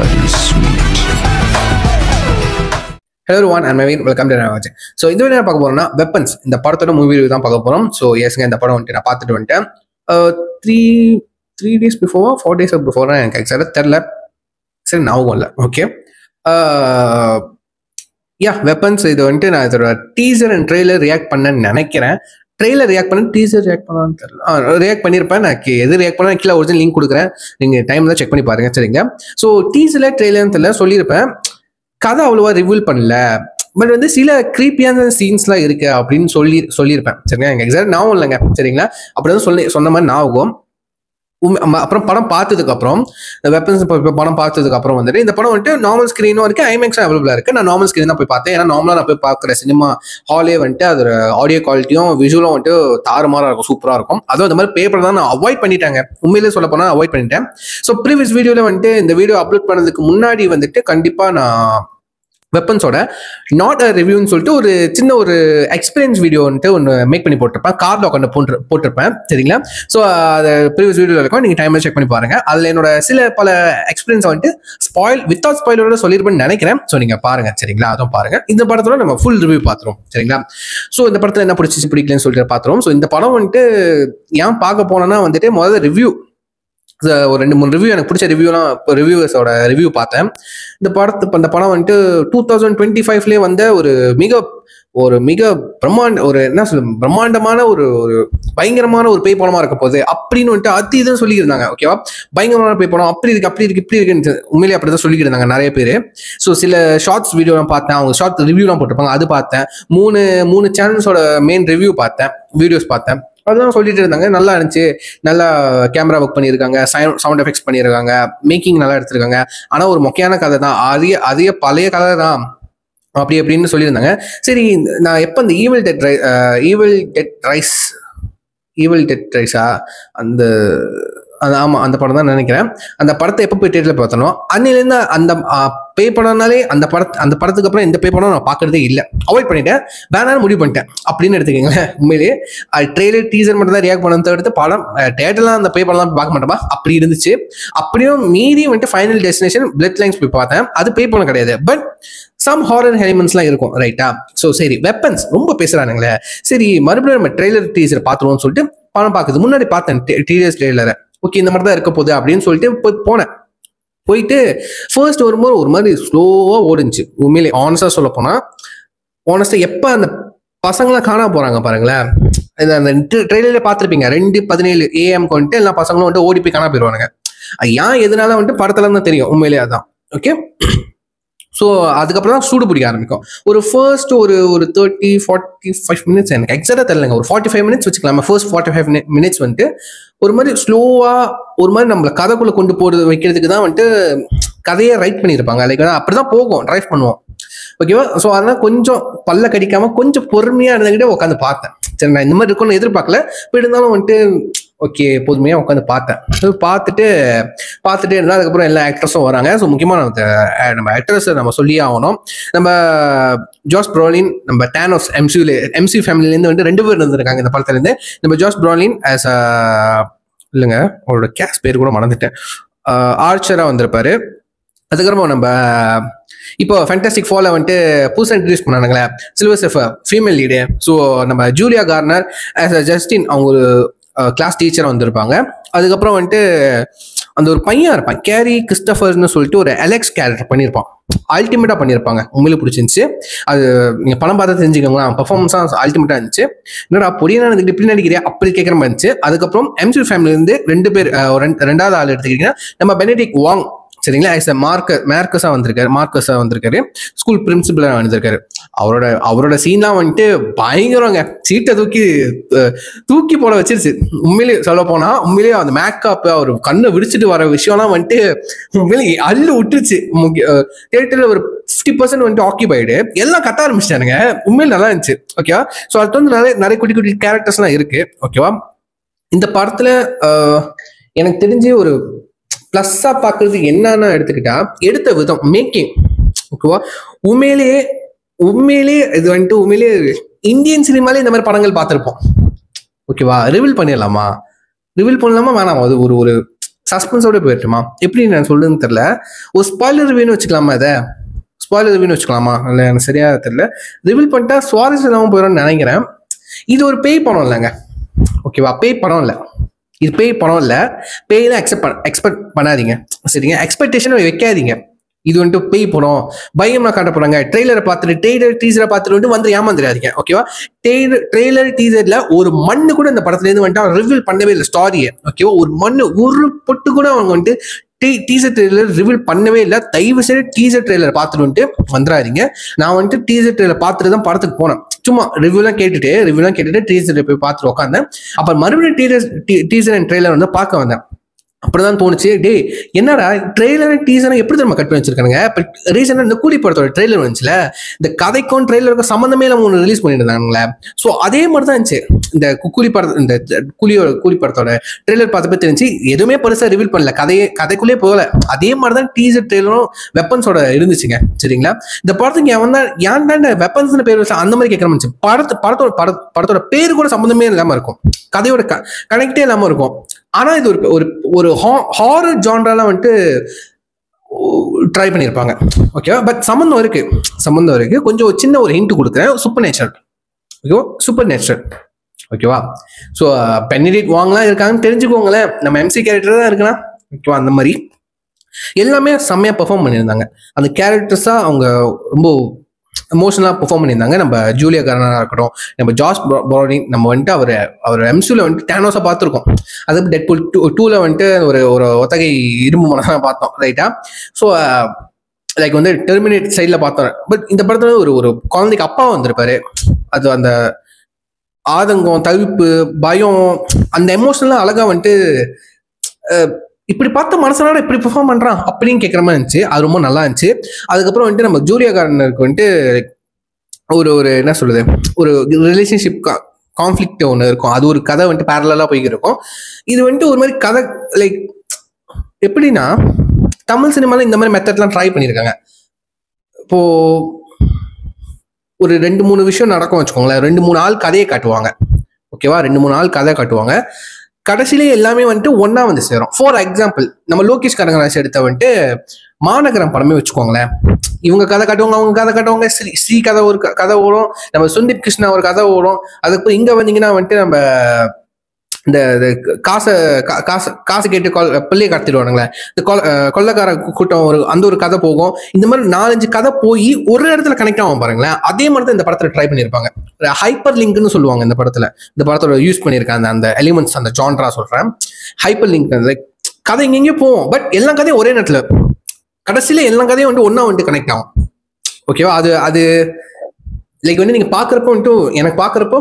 bloody sweet. Hello everyone, I'm Naveen. Welcome to Naveen. So இந்த video பார்க்க போறோம்னா weapons இந்த படத்தோட மூவி ரிவ்யூ தான் பார்க்க போறோம். ஸோ எஸ்ங்க இந்த படம் வந்துட்டு நான் பார்த்துட்டு வந்துட்டேன். Three days before 4 days before எனக்கு எக்ஸாக்டாக தெரில, சரி ஞாபகம் இல்லை. ஓகே, வெப்பன்ஸ் இது வந்துட்டு நான் இதோட டீசர் அண்ட் ட்ரெய்லர் ரியாக்ட் பண்ணேன்னு நினைக்கிறேன். ட்ரெய்லர் ரியாக்ட் பண்ண டீசர் ரியாக்ட் பண்ணான்னு தெரியல, ரியாக்ட் பண்ணியிருப்பேன். நான் எது ரியாக்ட் பண்ண கீழே ஒரிஜினல் லிங்க் கொடுக்குறேன், நீங்கள் டைம் தான் செக் பண்ணி பாருங்க. சரிங்க, ஸோ டீசரில் ட்ரெய்லர்னு தெரியல சொல்லியிருப்பேன். கதை அவ்வளோவா ரிவீல் பண்ணல, பட் வந்து சில க்ரீப்பியான சீன்ஸ்லாம் இருக்கு அப்படின்னு சொல்லியிருப்பேன். சரிங்களா, எனக்கு எக்ஸாக்ட் ஞாபகம் இல்லைங்க. சரிங்களா, அப்படிதான் சொன்ன மாதிரி ஞாபகம். அப்புறம் படம் பார்த்ததுக்கு அப்புறம் வெப்பன்ஸ் படம் பார்த்ததுக்கு அப்புறம் வந்துட்டு இந்த படம் வந்துட்டு நார்மல் ஸ்கிரீனும் இருக்கு, ஐமேக்ஸும் அவைலபிளா இருக்கு. நான் நார்மல் ஸ்கிரீன் தான் போய் பார்த்தேன். ஏன்னா நார்மலா நான் போய் பார்க்குற சினிமா ஹாலே வந்துட்டு அதோட ஆடியோ குவாலிட்டியும் விஜுவலும் வந்துட்டு தாறுமாறா இருக்கும், சூப்பரா இருக்கும். அதுவும் இந்த மாதிரி பேப்பர் தான் நான் அவாய்ட் பண்ணிட்டாங்க, உண்மையிலே சொல்ல போனா அவாய்ட் பண்ணிட்டேன். ஸோ ப்ரீவியஸ் வீடியோல வந்துட்டு இந்த வீடியோ அப்லோட் பண்ணதுக்கு முன்னாடி வந்துட்டு கண்டிப்பா நான் வெப்பன்ஸோட நாட் அ ரிவ்யூன்னு சொல்லிட்டு ஒரு சின்ன ஒரு எக்ஸ்பீரியன்ஸ் வீடியோ வந்துட்டு ஒன்று மேக் பண்ணி போட்டிருப்பேன், கார்டில் உட்காந்து போட்டிருப்பேன். சரிங்களா, ஸோ அதை ப்ரீவியஸ் வீடியோவில் இருக்கும், நீங்கள் டைமில் செக் பண்ணி பாருங்க. அதில் என்னோட பல எக்ஸ்பீரியன்ஸ் வந்துட்டு வித்தவுட் ஸ்பாயிலரோட சொல்லியிருப்பேன்னு நினைக்கிறேன். ஸோ நீங்கள் பாருங்க. சரிங்களா, அதுவும் பாருங்க. இந்த படத்தோட நம்ம ஃபுல் ரிவ்யூ பார்த்துருவோம். சரிங்களா, ஸோ இந்த படத்தில் என்ன பிடிக்கலன்னு சொல்லிட்டு பார்த்துருவோம். ஸோ இந்த படம் வந்துட்டு ஏன் பார்க்க போனோன்னா வந்துட்டு முதல்ல ரிவ்யூ ஒரு 2-3 ரிவ்யூ எனக்கு பிடிச்ச ரிவ்யூவர்ஸோட ரிவ்யூ பார்த்தேன். இந்த படம் வந்துட்டு 2025 வந்த ஒரு மிக பிரம்மாண்டமான ஒரு பயங்கரமான ஒரு பேய் படமா இருக்க போகுது அப்படின்னு வந்துட்டு இதுன்னு சொல்லியிருந்தாங்க. ஓகேவா, பயங்கரமான பேய் படம் அப்படி இருக்கு இப்படி இருக்குன்னு உண்மையிலே அப்படிதான் சொல்லிக்கிட்டு இருந்தாங்க நிறைய பேர். ஸோ சில ஷார்ட்ஸ் வீடியோலாம் பார்த்தேன், அவங்க ஷார்ட் ரிவ்யூலாம் போட்டிருப்பாங்க, அது பார்த்தேன். மூணு சேனல்ஸோட மெயின் ரிவ்யூ பார்த்தேன், வீடியோஸ் பார்த்தேன். அதுதான் சொல்லிட்டு இருந்தாங்க, நல்லா இருந்துச்சு, நல்லா கேமரா ஒர்க் பண்ணியிருக்காங்க, சவுண்ட் எஃபெக்ட்ஸ் பண்ணியிருக்காங்க, மேக்கிங் நல்லா எடுத்திருக்காங்க. ஆனால் ஒரு மொக்கையான கதை தான், அதே பழைய கதை தான் அப்படின்னு சொல்லியிருந்தாங்க. சரி, நான் எப்போ இந்த ஈவில் டெட் ரைஸா ஆமாம் அந்த படம் தான் நினைக்கிறேன். அந்த படத்தை எப்போ போய் தேட்டரில் பார்த்தனோ அன்னிலேருந்து அந்த பேய் படம்னாலே அந்த படத்துக்கு அப்புறம் இந்த பேய் படம் நான் பார்க்கறதே இல்லை, அவாய்ட் பண்ணிட்டேன், வேணாலும் முடிவு பண்ணிட்டேன் அப்படின்னு எடுத்துக்கீங்களேன். உண்மையிலேயே ட்ரெய்லர் டீசர் மட்டும் தான் ரியாக்ட் பண்ண எடுத்து படம் தேட்டர்லாம் அந்த பேய் படம்லாம் பார்க்க மாட்டேப்பா அப்படி இருந்துச்சு. அப்படியும் மீறி வந்துட்டு ஃபைனல் டெஸ்டினேஷன் பிளட் லைன்ஸ் போய் பார்த்தேன், அது பேய் படம் கிடையாது, பட் சம் ஹாரர் எலிமெண்ட்ஸ்லாம் இருக்கும். ரைட்டா, ஸோ சரி வெப்பன்ஸ் ரொம்ப பேசுறானுங்களே, சரி மறுபடியும் நம்ம ட்ரெய்லர் டீசர் பார்த்துருவோம்னு சொல்லிட்டு படம் பார்க்குது முன்னாடி பார்த்தேன் டீசர் ட்ரெய்லரை. ஓகே, இந்த மாதிரி தான் இருக்க போகுது அப்படின்னு சொல்லிட்டு போனேன். போயிட்டு ஃபர்ஸ்ட் வரும்போது ஒரு மாதிரி ஸ்லோவா ஓடுச்சு. உண்மையிலே ஆனஸ்டா சொல்ல போனா எப்ப அந்த பசங்களாம் காணா போறாங்க பாருங்களேன், அந்த ட்ரெய்லர்ல பார்த்துருப்பீங்க, 2:17 AM வந்துட்டு எல்லா பசங்களும் வந்துட்டு ஓடி போய் காணா போயிடுவானுங்க. ஏன் எதனால வந்துட்டு படத்துல தான் தெரியும், உண்மையிலே அதான். ஓகே, ஸோ அதுக்கப்புறம் தான் சூடு பிடிக்க ஆரம்பிக்கும். ஒரு ஃபர்ஸ்ட் ஒரு 30-45 மினிட்ஸ் எனக்கு எக்ஸாக்டாக தெரியலங்க, ஒரு 45 மினிட்ஸ் வச்சுக்கலாம். ஃபர்ஸ்ட் 45 மினிட்ஸ் வந்துட்டு ஒரு மாதிரி ஸ்லோவா ஒரு மாதிரி நம்மளை கதைக்குள்ள கொண்டு வைக்கிறதுக்கு தான் வந்துட்டு கதையை ரைட் பண்ணியிருப்பாங்க. லைக் அப்படிதான் போகும், ட்ரைவ் பண்ணுவோம். ஓகேவா, ஸோ அதனால கொஞ்சம் பல்ல கடிக்காம கொஞ்சம் பொறுமையா இருந்துகிட்டே உட்காந்து பார்த்தேன். சரி, நான் இந்த மாதிரி இருக்கும்னு எதிர்பார்க்கல, இப்போ இருந்தாலும் வந்துட்டு ஓகே பொறுமையா உட்காந்து பார்த்தேன். பார்த்துட்டு இருந்தால் அதுக்கப்புறம் எல்லா ஆக்டர்ஸும் வராங்க. ஸோ முக்கியமாக நம்ம ஆக்டர்ஸ் நம்ம சொல்லியே ஆகணும். நம்ம ஜாஸ் ப்ரோலின், நம்ம டேனோஸ் எம்சி ஃபேமிலிலேருந்து வந்து 2 பேர் இருந்திருக்காங்க இந்த படத்துலேருந்து. நம்ம ஜாஸ் ப்ரோலின் இல்லைங்க அவரோட கேஸ் பேர் கூட மறந்துட்டேன், ஆர்ச்சரா வந்திருப்பாரு. அதுக்கப்புறம் நம்ம இப்போ ஃபேண்டாஸ்டிக் ஃபால வந்துட்டு புதுசாக இன்ட்ரடியூஸ் பண்ணானுங்களே Silver Surfer female lead. So நம்ம Julia Garner as a Justin அவங்க ஒரு கிளாஸ் டீச்சராக வந்திருப்பாங்க. அதுக்கப்புறம் வந்துட்டு அந்த ஒரு பையன் இருப்பான், கேரி கிறிஸ்டபர்னு சொல்லிட்டு ஒரு அலெக்ஸ் கேரக்டர் பண்ணியிருப்பான், அல்டிமேட்டாக பண்ணியிருப்பாங்க, உண்மையிலே பிடிச்சிருந்துச்சு. அது நீங்கள் படம் பார்த்தா தெரிஞ்சுக்கோங்களா, பர்ஃபார்மன்ஸாக அல்டிமேட்டாக இருந்துச்சு. என்னடா பொடியான இப்படி நடிக்கிறியா அப்படி கேட்குற மாதிரி இருந்துச்சு. அதுக்கப்புறம் எம்சி ஃபேமிலியிலேருந்து 2 பேர், ரெண்டாவது ஆள் எடுத்துக்கிட்டீங்கன்னா நம்ம பெனடிக்ட் வாங். சரிங்களா, மார்க்கஸா வந்திருக்காரு, ஸ்கூல் பிரின்சிபலா வந்திருக்காரு. அவரோட சீன்லாம் வந்துட்டு பயங்கரங்க, சீட்டை தூக்கி போட வச்சிருச்சு. உண்மையிலேயே சொல்ல போனா உண்மையிலேயே அந்த மேக்கப் அவர் கண்ணை விடிச்சிட்டு வர விஷயம்லாம் வந்துட்டு உண்மையிலேயே அள்ளு விட்டுருச்சு. தியேட்டர்ல ஒரு 50% வந்துட்டு ஆக்கிபைடு, எல்லாம் கத்த ஆரம்பிச்சிட்டானுங்க. உண்மையில நல்லா இருந்துச்சு. ஓகேவா, ஸோ அது வந்து நிறைய குட்டி குட்டி கேரக்டர்ஸ்லாம் இருக்கு. ஓகேவா, இந்த படத்துல எனக்கு தெரிஞ்சு ஒரு பிளஸ்ஸா பாக்குறது என்னன்னா எடுத்துக்கிட்டா எடுத்த விதம், மேக்கிங். ஓகேவா, உண்மையிலேயே இது வந்துட்டு உண்மையிலேயே இந்தியன் சினிமாலே இந்த மாதிரி படங்கள் பார்த்துருப்போம். ஓகேவா, ரிவீல் பண்ணலாமா வேணாமா, அது ஒரு சஸ்பென்ஸோட போயிட்டுமா எப்படி நான் சொல்றதுன்னு தெரியல. ஒரு ஸ்பாய்லர் ரிவ்யூன்னு வச்சுக்கலாமா? இதை ஸ்பாய்லர் ரிவ்யூன்னு வச்சுக்கலாமா? இல்லை எனக்கு சரியா தெரியல. ரிவீல் பண்ணிட்டா சுவாரஸ்யம் இல்லாமல் போயிடும்னு நினைக்கிறேன். இது ஒரு பேய் படம் இல்லைங்க, ஓகேவா? பேய் படம் இல்லை, இது பேய் படம் இல்லை. பேய்லாம் எக்ஸ்பெக்ட் பண்ணாதீங்க, சரிங்க? எக்ஸ்பெக்டேஷன் வைக்காதீங்க. இது வந்துட்டு பேய் படம் பயம்லாம் காட்ட போறாங்க. ட்ரெய்லரை பார்த்துட்டு டீசரை பார்த்துட்டு வந்து ஏமாந்துடாதீங்க, ஓகேவா? ட்ரெய்லர் டீசர்ல ஒரு மண்ணு கூட இந்த படத்துல இருந்து வந்துட்டு அவன் ரிவீல் பண்ணவே இல்லை ஸ்டாரியை, ஓகேவா? ஒரு மண்ணு ஒரு பொட்டு கூட அவங்க வந்துட்டு டீசர் ட்ரெய்லர் ரிவீல் பண்ணவே இல்லை. தயவு செய்து டீசர் ட்ரெய்லர் பார்த்துட்டு வந்துட்டு வந்துடாதீங்க. நான் வந்துட்டு டீசர் ட்ரெய்லர் பார்த்துட்டு தான் படத்துக்கு போனேன். சும்மா ரிவ்யூலாம் கேட்டுட்டு டீசர் போய் பார்த்துட்டு உட்காந்தேன். அப்புறம் மறுபடியும் டீசர் அண்ட் ட்ரெய்லர் வந்து பார்க்க வந்தேன். அப்படிதான் தோணுச்சு, டே என்னடா ட்ரெய்லர் டீசரை எப்படி நம்ம கட் பண்ணி வச்சிருக்கானுங்க. இப்போ ரீசெண்டாக இந்த கூலி படத்தோட ட்ரெய்லர் வந்துச்சுல, இந்த கதைக்கும் ட்ரெய்லருக்கும் சம்மந்தமே இல்லாமல் ஒன்று ரிலீஸ் பண்ணியிருந்தாங்களே. ஸோ அதே மாதிரி தான் இருந்துச்சு இந்த கூலி படத்தோட ட்ரெய்லர் பார்த்தப்ப தெரிஞ்சு எதுவுமே பெருசாக ரிவீல் பண்ணல, கதைக்குள்ளே போகல. அதே மாதிரி தான் டீசர் ட்ரெய்லரும் வெப்பன்ஸோட இருந்துச்சுங்க, சரிங்களா? இந்த படத்துக்கு ஏன்டா வெப்பன்ஸ்னு பேர் வச்சு அந்த மாதிரி கேட்கற மாதிரி படத்தோட பேரு கூட சம்மந்தமே இல்லாமல் இருக்கும், கதையோட கனெக்டே இல்லாமல் இருக்கும். ஆனா இது ஒரு ஹாரர் ஜான்ரால வந்துட்டு ட்ரை பண்ணியிருப்பாங்க, ஓகேவா? பட் சம்மந்தம் இருக்கு. கொஞ்சம் சின்ன ஒரு ஹிண்ட் கொடுக்குறேன். சூப்பர் நேச்சுரல், ஓகேவா? ஸோ பெனிடிக்ட் வாங்லாம் இருக்காங்கன்னு தெரிஞ்சுக்கோங்களேன். நம்ம எம்சி கேரக்டர் தான் இருக்கலாம், ஓகேவா? அந்த மாதிரி எல்லாமே செம்மையா பெர்ஃபார்ம் பண்ணியிருந்தாங்க. அந்த கேரக்டர்ஸா அவங்க ரொம்ப எமோஷனலாக பெர்ஃபார்ம் பண்ணியிருந்தாங்க. நம்ம ஜூலியா கார்னராக இருக்கட்டும், நம்ம ஜார்ஜ் ப்ரானிங், நம்ம வந்துட்டு அவர் எம்சியூல வந்துட்டு டேனோஸை பார்த்துருக்கோம். அது டெட்பூல் 2ல வந்துட்டு ஒரு ஒத்தகை இரும்பு மனசாக பார்த்தோம், ரைட்டா? ஸோ லைக் வந்து டெர்மினேட் சைடில் பார்த்தோம். பட் இந்த படத்துல ஒரு குழந்தைக்கு அப்பா வந்திருப்பாரு. அது அந்த ஆதங்கம், தவிப்பு, பயம், அந்த எமோஷனலாம் அழகா வந்துட்டு இப்படி பார்த்த மனசனால இப்படி பெர்ஃபார்ம் பண்றான் அப்படின்னு கேட்குற மாதிரி இருந்துச்சு. அது ரொம்ப நல்லா இருந்துச்சு. அதுக்கப்புறம் வந்துட்டு நம்ம ஜூலியா கார்னருக்கு வந்துட்டு ஒரு என்ன சொல்றது, ஒரு ரிலேஷன்ஷிப் கான்ஃப்ளிக்ட் ஒன்று இருக்கும். அது ஒரு கதை வந்துட்டு பேரலா போய்கிட்டு இருக்கும். இது வந்துட்டு ஒரு மாதிரி கதை லைக் எப்படின்னா, தமிழ் சினிமால இந்த மாதிரி மெத்தட்லாம் ட்ரை பண்ணியிருக்காங்க. இப்போ ஒரு 2-3 விஷயம் நடக்கும் வச்சுக்கோங்களேன். 2-3 ஆள் கதையை காட்டுவாங்க, ஓகேவா? 2-3 ஆள் கதை காட்டுவாங்க. கடைசியிலே எல்லாமே வந்துட்டு ஒன்னா வந்து சேரும். ஃபார் எக்ஸாம்பிள், நம்ம லோகேஷ் கனகராஜ் எடுத்த வந்துட்டு மாநகரம் படமே வச்சுக்கோங்களேன். இவங்க கதை காட்டுவாங்க, அவங்க கதை காட்டுவாங்க, ஸ்ரீ கதை ஒரு கதை ஓடும், நம்ம சுந்தீப் கிருஷ்ணா ஒரு கதை ஓடும். அதுக்கப்புறம் இங்க வந்தீங்கன்னா வந்துட்டு நம்ம இந்த காசு கேட்டு பிள்ளையை கடத்திடுவானுங்களே, இந்த கொள்ளைக்கார கூட்டம் ஒரு கதை போகும். இந்த மாதிரி 4-5 கதை போய் ஒரு இடத்துல கனெக்ட் ஆகும் பாருங்களேன். அதே மாதிரி தான் இந்த படத்துல ட்ரை பண்ணியிருப்பாங்க. ஹைப்பர் லிங்க்னு சொல்லுவாங்க இந்த படத்தோட யூஸ் பண்ணியிருக்காங்க அந்த எலிமெண்ட்ஸ், அந்த ஜான்ரா சொல்றேன். ஹைப்பர் லிங்க் கதை எங்கெங்கேயும் போவோம், பட் எல்லா கதையும் ஒரே நேரத்துல கடைசியில எல்லா கதையும் வந்து ஒன்னா வந்துட்டு கனெக்ட் ஆகும், ஓகேவா? அது லைக் வந்து நீங்க பாக்குறப்போ வந்துட்டு எனக்கு பாக்குறப்போ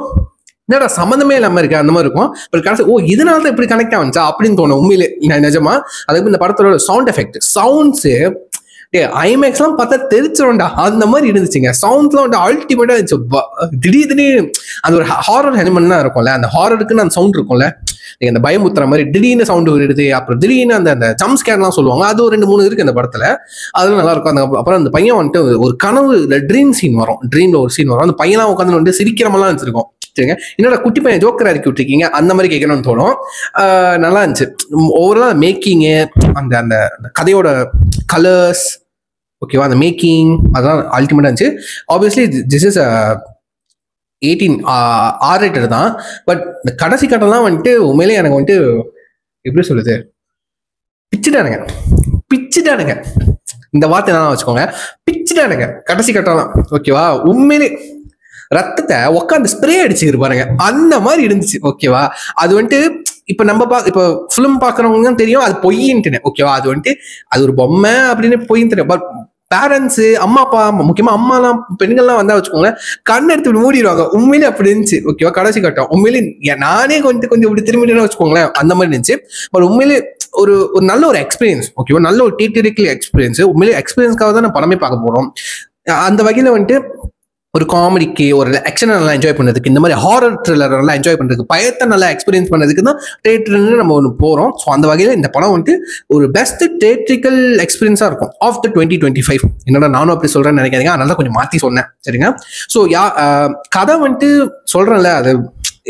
என்னடா சம்மந்தமே இல்லாம இருக்கு அந்த மாதிரி இருக்கும். பட் கடைசி இதனால தான் இப்படி கனெக்ட் ஆகுச்சா அப்படின்னு தோணும் உண்மையிலே, நிஜமா. அதுக்கு இந்த படத்தோட சவுண்ட் எஃபெக்ட், சவுண்ட்ஸு ஐமேக்ஸ் எல்லாம் பார்த்தா தெரிச்சிடும்டா அந்த மாதிரி இருந்துச்சுங்க. சவுண்ட்ஸ்லாம் வந்து அல்டிமேட்டா இருந்துச்சு. திடீர்னு அந்த ஒரு ஹாரர் எலிமெண்ட்லாம் இருக்கும்ல, அந்த ஹாரருக்குன்னு அந்த சவுண்ட் இருக்கும்ல, அந்த பயமுத்துற மாதிரி திடீர்னு சவுண்ட் வருது. அப்புறம் திடீர்னு அந்த ஜம்ப் ஸ்கேர்லாம் சொல்லுவாங்க, அது ஒரு 2-3 இருக்கு இந்த படத்துல. அதெல்லாம் நல்லா இருக்கும். அப்புறம் அந்த பையன் வந்துட்டு ஒரு கனவு ட்ரீம் சீன் வரும், ட்ரீம்ல ஒரு சீன் வரும். அந்த பையன்லாம் உட்காந்து வந்துட்டு சிரிக்கிற மாதிரிலாம் வச்சிருக்கோம். சரிங்க, என்னோட குட்டி பையன் ஜோக்கர் இறக்கி விட்டுருக்கீங்க அந்த மாதிரி கேட்கணும்னு தோணும். நல்லா இருந்துச்சு ஓவரால் மேக்கிங்கு, அந்த அந்த கதையோட கலர்ஸ், ஓகேவா? அந்த மேக்கிங் அதெல்லாம் அல்டிமேட்டா இருந்துச்சு. ஆப்வியஸ்லி திஸ் இஸ் 18 R-rated தான். பட் இந்த கடைசி கட்டம்லாம் வந்துட்டு உண்மையிலே எனக்கு வந்துட்டு எப்படி சொல்லுது, பிச்சுட்டானுங்க இந்த வார்த்தை என்ன வச்சுக்கோங்க, பிச்சுட்டானுங்க கடைசி கட்டம்லாம், ஓகேவா? உண்மையிலே ரத்தத்தை உட்காந்து ஸ்ப்ரே அடிச்சுக்கிட்டு பாருங்க, அந்த மாதிரி இருந்துச்சு, ஓகேவா? அது வந்துட்டு இப்ப நம்ம இப்ப பிலிம் பாக்குறவங்க தெரியும் அது பொய்ன்ட்டு, ஓகேவா? அது வந்துட்டு அது ஒரு பொம்மை அப்படின்னு பொய்ன்னு தெரியும். பட் பேரண்ட்ஸ், அம்மா அப்பா, முக்கியமா அம்மாலாம் பெண்கள்லாம் வந்தா வச்சுக்கோங்களேன், கண்ணை எடுத்து மூடிடுவாங்க. உண்மையிலே அப்படி இருந்துச்சு, ஓகேவா? கடைசி கட்டம் உண்மையிலே நானே கொஞ்சம் இப்படி திரும்பிட்டேன்னு வச்சுக்கோங்களேன், அந்த மாதிரி இருந்துச்சு. பட் உண்மையிலே ஒரு நல்ல ஒரு எக்ஸ்பீரியன்ஸ், ஓகேவா? நல்ல ஒரு தியேட்டரிக்கல் எக்ஸ்பீரியன்ஸ். உண்மையிலே எக்ஸ்பீரியன்ஸ்க்காக தான் நான் படமே பார்க்க போறோம். அந்த வகையில வந்துட்டு ஒரு காமெடிக்கு, ஒரு ஆக்ஷனை நல்லா என்ஜாய் பண்ணதுக்கு, இந்த மாதிரி ஹாரர் த்ரில்லர் நல்லா என்ஜாய் பண்றதுக்கு, பயத்தை நல்லா எக்ஸ்பீரியன்ஸ் பண்ணதுக்கு தான் தியேட்டர்னு நம்ம ஒன்று போறோம். ஸோ அந்த வகையில் இந்த படம் வந்துட்டு ஒரு பெஸ்ட் தியேட்ரிக்கல் எக்ஸ்பீரியன்ஸா இருக்கும் ஆஃப் த 2025. என்னடா நானும் அப்படி சொல்றேன்னு நினைக்காதீங்க, அதனால கொஞ்சம் மாத்தி சொன்னேன், சரிங்க? ஸோ கதை வந்துட்டு சொல்றேன்ல, அது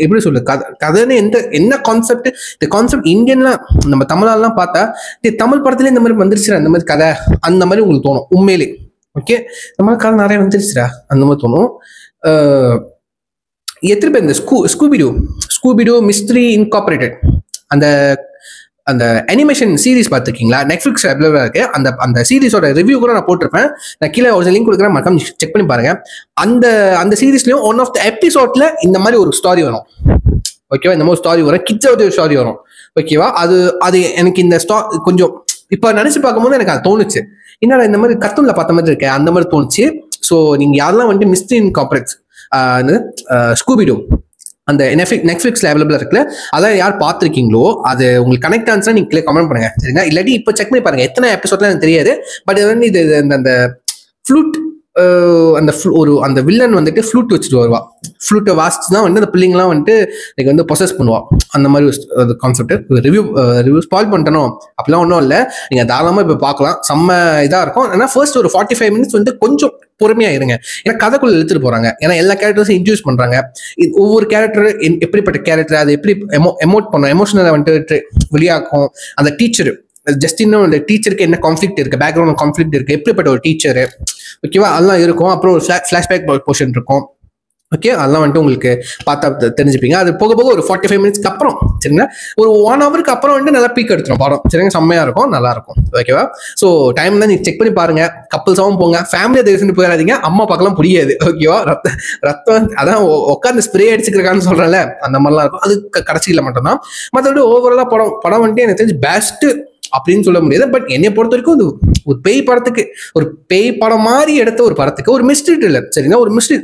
எப்படி சொல்லு, கதைன்னு என்ன கான்செப்ட், இந்த கான்செப்ட் இந்தியன்லாம் நம்ம தமிழெல்லாம் பார்த்தா தமிழ் படத்துல இந்த மாதிரி வந்துருச்சுடா அந்த மாதிரி கதை, அந்த மாதிரி உங்களுக்கு தோணும் உண்மையிலே. ஓகே, இந்த மாதிரி கதை நிறைய வந்துருச்சுடா அந்த மாதிரி தோணும். எத்தனை பேர் இந்த ஸ்கூபிடோ மிஸ்ட்ரி இன்கார்பரேட்டட் அந்த அந்த அனிமேஷன் சீரிஸ் பார்த்துருக்கீங்களா? நெட்ஃபிளிக்ஸ் அவைலபிளாக இருக்கு. அந்த சீரிஸோட ரிவ்யூ கூட நான் போட்டிருப்பேன், நான் கீழே ஒரு லிங்க் கொடுக்குறேன், மறக்காம செக் பண்ணி பாருங்க. அந்த சீரிஸ்லயும் ஒன் ஆஃப் த எபிசோட்ல இந்த மாதிரி ஒரு ஸ்டாரி வரும். ஓகேவா, இந்த மாதிரி ஸ்டாரி வரும், கிட்ஸோட ஸ்டாரி வரும். ஓகேவா, அது எனக்கு இந்த கொஞ்சம் இப்போ நினைச்சு பார்க்கும்போது எனக்கு அது தோணுச்சு, என்னடா இந்த மாதிரி கர்ட்டூன்ல பார்த்த மாதிரி இருக்கேன் அந்த மாதிரி தோணுச்சு. ஸோ நீங்க யாரெல்லாம் வந்துட்டு மிஸ்ட்ரி இன்கார்பரேட் ஸ்கூபிடோ அந்த நெட்ஃபிளிக்ஸ்ல அவைலபிளா இருக்குல்ல, அதான் யார் பார்த்துருக்கீங்களோ அது உங்களுக்கு கனெக்ட் ஆன்ஸ்னா நீங்க கமெண்ட் பண்ணுங்க சரிங்களா. இல்லாட்டி இப்போ செக் பண்ணி பாருங்க, எத்தனை எபிசோட்லாம் எனக்கு தெரியாது. பட் இது வந்து இது அந்த ஃப்ளூட் அந்த வில்லன் வந்துட்டு ஃப்ளூட் வச்சுட்டு வருவா. ஃப்ளூட்டை வாசிச்சு தான் வந்து அந்த பிள்ளைங்கலாம் வந்துட்டு எனக்கு வந்து பொசஸ் பண்ணுவா. அந்த மாதிரி கான்செப்ட் ரிவ்யூ ஸ்பாயில் பண்ணிட்டணும் அப்படிலாம் ஒன்றும் இல்லை, நீங்க தாராளமாக இப்போ பார்க்கலாம், செம்ம இதாக இருக்கும். ஏன்னா ஃபர்ஸ்ட் ஒரு 45 மினிட்ஸ் வந்து கொஞ்சம் பொறுமையா இருங்க, ஏன்னா கதைக்குள்ள எடுத்துட்டு போறாங்க. ஏன்னா எல்லா கேரக்டர்ஸும் இன்ட்ரடியூஸ் பண்றாங்க. ஒவ்வொரு கேரக்டர் எப்படிப்பட்ட கேரக்டர், அது எப்படி எமோட் பண்ணும், எமோஷனலை வந்துட்டு வெளியாக்கும். அந்த டீச்சர் ஜஸ்டின்னும் அந்த டீச்சருக்கு என்ன கான்ஃபிளிக்ட் இருக்கு, பேக்ரவுண்ட் கான்ஃபிளிக்ட் இருக்கு, எப்படிப்பட்ட ஒரு டீச்சரு, ஓகேவா, அதெல்லாம் இருக்கும். அப்புறம் ஒரு ஃபிளாஷ்பேக் போர்ஷன் இருக்கும். ஓகே, அதெல்லாம் வந்துட்டு உங்களுக்கு பார்த்தா தெரிஞ்சுப்பீங்க. அது போக போக ஒரு 45 மினிட்ஸ்க்கு அப்புறம் சரிங்களா, ஒரு 1 ஹவருக்கு அப்புறம் வந்துட்டு நல்லா பீக் எடுத்துரும் படம் சரிங்க, செம்மையா இருக்கும், நல்லா இருக்கும். ஓகேவா, ஸோ டைம் தான் நீங்க செக் பண்ணி பாருங்க. கப்பல்ஸாவும் போங்க, ஃபேமிலியை தயவுசெய்து போயிடாதீங்க, அம்மா பார்க்கலாம் புரியாது. ஓகேவா, ரத்தம் அதான் உட்காந்து ஸ்ப்ரே அடிச்சுக்கிறான்னு சொல்றேன்ல, அந்த மாதிரிலாம் இருக்கும். அது கடைசியில் மட்டும்தான். மற்றபடி ஓவராலா படம் வந்துட்டு எனக்கு தெரிஞ்சு பெஸ்ட் அப்படின்னு சொல்ல முடியாது. பட் என்னை பொறுத்த வரைக்கும் ஒரு பேய் படத்துக்கு, ஒரு பேய் படம் மாதிரி எடுத்த ஒரு படத்துக்கு ஒரு மிஸ்ட்ரி த்ரில்லர் சரிங்களா, ஒரு மிஸ்ட்ரி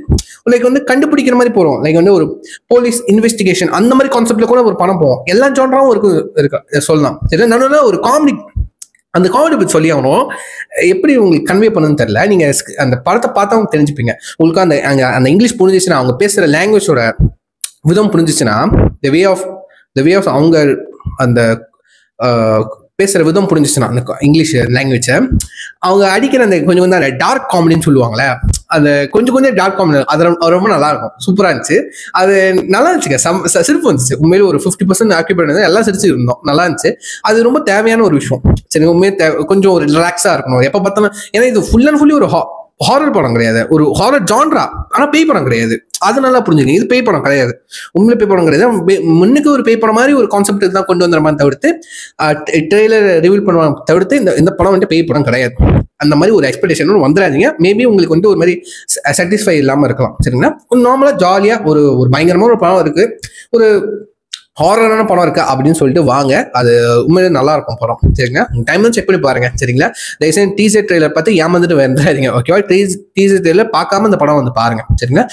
லைக் வந்து கண்டுபிடிக்கிற மாதிரி போறோம், லைக் வந்து ஒரு போலீஸ் இன்வெஸ்டிகேஷன் அந்த மாதிரி கான்செப்ட்ல கூட ஒரு படம் போவோம். எல்லா ஜான்ராவும் இருக்கு சொல்லலாம் சரி. நடுவில் ஒரு காமெடி, அந்த காமெடி பற்றி சொல்லி ஆகணும், எப்படி உங்களுக்கு கன்வே பண்ணுன்னு தெரியல. நீங்க அந்த படத்தை பார்த்தவங்க தெரிஞ்சுப்பீங்க. உங்களுக்கு அந்த இங்கிலீஷ் புரிஞ்சிச்சுன்னா, அவங்க பேசுற லாங்குவேஜோட விதம் புரிஞ்சிச்சுன்னா, த வே ஆஃப் அவங்க அந்த பேசுற விதம் புரிஞ்சிச்சுன்னா அந்த இங்கிலீஷ் லாங்குவேஜை, அவங்க அடிக்கிற அந்த கொஞ்சம் அந்த டார்க் காமெடின்னு சொல்லுவாங்களே, அந்த கொஞ்சம் டார்க் காமெடி, அது ரொம்ப நல்லா இருக்கும், சூப்பரா இருந்துச்சு. அது நல்லா இருந்துச்சுங்க, சிரிப்பு வந்துச்சு உண்மையில. ஒரு 50% ஆக்கியூபை பண்ணது, எல்லாம் சிரிச்சு இருந்தோம், நல்லா இருந்துச்சு. அது ரொம்ப தேவையான ஒரு விஷயம் சரி, உண்மையே கொஞ்சம் ஒரு ரிலாக்ஸா இருக்கணும் எப்ப பார்த்தாலும். ஏன்னா இது ஃபுல் அண்ட் ஃபுல்லி ஒரு ஹாரர் படம் கிடையாது, ஒரு ஹாரர் ஜான்ரா, ஆனா பேய் படம் கிடையாது. அது நல்லா புரிஞ்சுங்க, இது பேய் படம் கிடையாது, உண்மையில பேய் படம் கிடையாது. முன்னுக்கு ஒரு பேய் படம் மாதிரி ஒரு கான்செப்ட் தான் கொண்டு வந்துடுற மாதிரி தவிர்த்து, ட்ரெய்லர் ரிவீல் பண்ணுவாங்க தவிர்த்து இந்த படம் வந்துட்டு பேய் படம் கிடையாது. அந்த மாதிரி ஒரு எக்ஸ்பெக்டேஷன் வந்துடாதீங்க. மேபி உங்களுக்கு வந்து ஒரு மாதிரி சாட்டிஸ்ஃபை இல்லாம இருக்கலாம் சரிங்களா. நார்மலா ஜாலியா ஒரு பயங்கரமான ஒரு படம் இருக்கு, ஒரு ஹாரரான படம் இருக்கா அப்படின்னு சொல்லிட்டு வாங்க, அது உண்மையிலே நல்லா இருக்கும் படம் சரிங்களா. டைம் தான் செக் பண்ணி பாருங்க சரிங்களா. தயவுசெய்து டீசர் ட்ரெய்லர் பார்த்து ஏமாந்துட்டு வந்துடாதீங்க. ஓகேவா, டீசர் ட்ரெய்லர் பார்க்காம இந்த படம் வந்து பாருங்க சரிங்களா.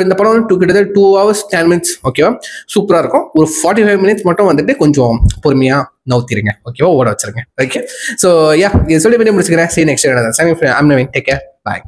இந்த படம் வந்து கிட்டத்தட்ட 2 hours 10 minutes. ஓகேவா, சூப்பரா இருக்கும். ஒரு 45 minutes மட்டும் வந்துட்டு கொஞ்சம் பொறுமையா நவுத்திருங்க. ஓகேவா, ஓட வச்சிருங்க. ஓகே, ஸோ யா, சொல்லி பண்ணி முடிச்சுக்கிறேன். See you next year. I'm Naveen. Take care. Bye.